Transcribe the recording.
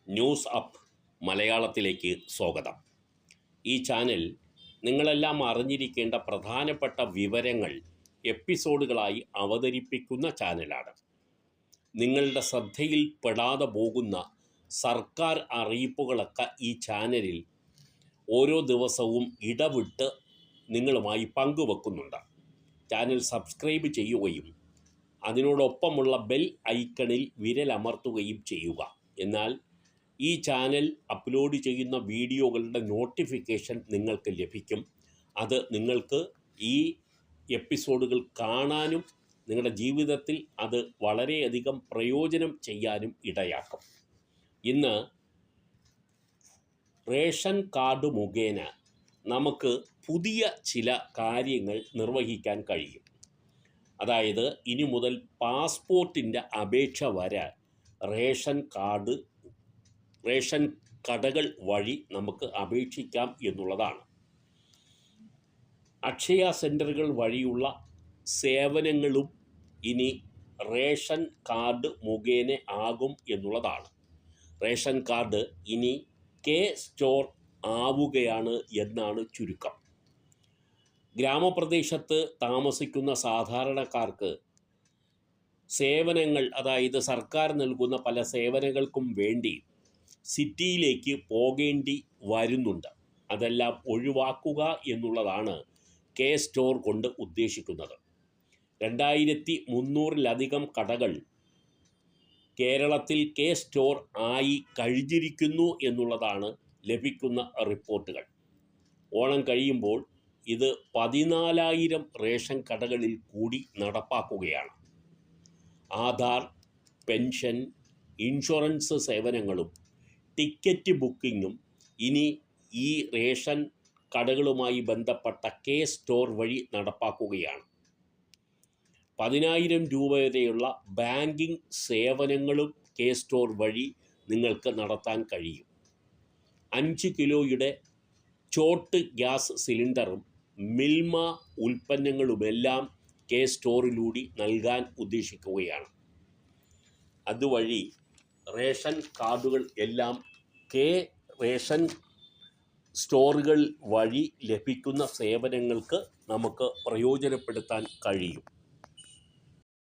News up മലയാളത്തിലേക്ക് സ്വാഗതം. ഈ ചാനൽ നിങ്ങളെല്ലാം അറിഞ്ഞിരിക്കേണ്ട പ്രധാനപ്പെട്ട വിവരങ്ങൾ എപ്പിസോഡുകളായി അവതരിപ്പിക്കുന്ന ചാനലാണ്. നിങ്ങളുടെ ശ്രദ്ധയിൽ പെടാതെ പോകുന്ന സർക്കാർ അറിയിപ്പുകളൊക്കെ ഈ ചാനലിൽ ഓരോ ദിവസവും ഇടവിട്ട് നിങ്ങളുമായി പങ്കുവെക്കുന്നുണ്ട്. ചാനൽ സബ്സ്ക്രൈബ് ചെയ്യുകയും അതിനോടൊപ്പമുള്ള ബെൽ ഐക്കണിൽ വിരലമർത്തുകയും ചെയ്യുക. എന്നാൽ ഈ ചാനൽ അപ്ലോഡ് ചെയ്യുന്ന വീഡിയോകളുടെ നോട്ടിഫിക്കേഷൻ നിങ്ങൾക്ക് ലഭിക്കും. അത് നിങ്ങൾക്ക് ഈ എപ്പിസോഡുകൾ കാണാനും നിങ്ങളുടെ ജീവിതത്തിൽ അത് വളരെയധികം പ്രയോജനം ചെയ്യാനും ഇടയാക്കും. ഇന്ന് റേഷൻ കാർഡ് മുഖേന നമുക്ക് പുതിയ ചില കാര്യങ്ങൾ നിർവഹിക്കാൻ കഴിയും. അതായത് ഇനി മുതൽ പാസ്പോർട്ടിൻ്റെ അപേക്ഷ വരാൻ റേഷൻ കടകൾ വഴി നമുക്ക് അപേക്ഷിക്കാം എന്നുള്ളതാണ്. അക്ഷയ സെൻറ്ററുകൾ വഴിയുള്ള സേവനങ്ങളും ഇനി റേഷൻ കാർഡ് മുഖേന ആകും എന്നുള്ളതാണ്. റേഷൻ കാർഡ് ഇനി K-സ്റ്റോർ ആവുകയാണ് എന്നാണ് ചുരുക്കം. ഗ്രാമപ്രദേശത്ത് താമസിക്കുന്ന സാധാരണക്കാർക്ക് സേവനങ്ങൾ, അതായത് സർക്കാർ നൽകുന്ന പല സേവനങ്ങൾക്കും വേണ്ടി സിറ്റിയിലേക്ക് പോകേണ്ടി വരുന്നുണ്ട്. അതെല്ലാം ഒഴിവാക്കുക എന്നുള്ളതാണ് K-സ്റ്റോർ കൊണ്ട് ഉദ്ദേശിക്കുന്നത്. 2300-ലധികം കടകൾ കേരളത്തിൽ K-സ്റ്റോർ ആയി കഴിഞ്ഞിരിക്കുന്നു എന്നുള്ളതാണ് ലഭിക്കുന്ന റിപ്പോർട്ടുകൾ. ഓണം കഴിയുമ്പോൾ ഇത് 14,000 റേഷൻ കടകളിൽ കൂടി നടപ്പാക്കുകയാണ്. ആധാർ, പെൻഷൻ, ഇൻഷുറൻസ് സേവനങ്ങളും ടിക്കറ്റ് ബുക്കിങ്ങും ഇനി ഈ റേഷൻ കടകളുമായി ബന്ധപ്പെട്ട K-സ്റ്റോർ വഴി നടപ്പാക്കുകയാണ്. 10,000 രൂപ വരെയുള്ള ബാങ്കിങ് സേവനങ്ങളും K-സ്റ്റോർ വഴി നിങ്ങൾക്ക് നടത്താൻ കഴിയും. 5 കിലോയുടെ ചോട്ട് ഗ്യാസ് സിലിണ്ടറും മിൽമ ഉൽപ്പന്നങ്ങളുമെല്ലാം K-സ്റ്റോറിലൂടെ നൽകാൻ ഉദ്ദേശിക്കുകയാണ്. അതുവഴി റേഷൻ കാർഡുകൾ എല്ലാം റേഷൻ സ്റ്റോറുകൾ വഴി ലഭിക്കുന്ന സേവനങ്ങൾക്ക് നമുക്ക് പ്രയോജനപ്പെടുത്താൻ കഴിയും.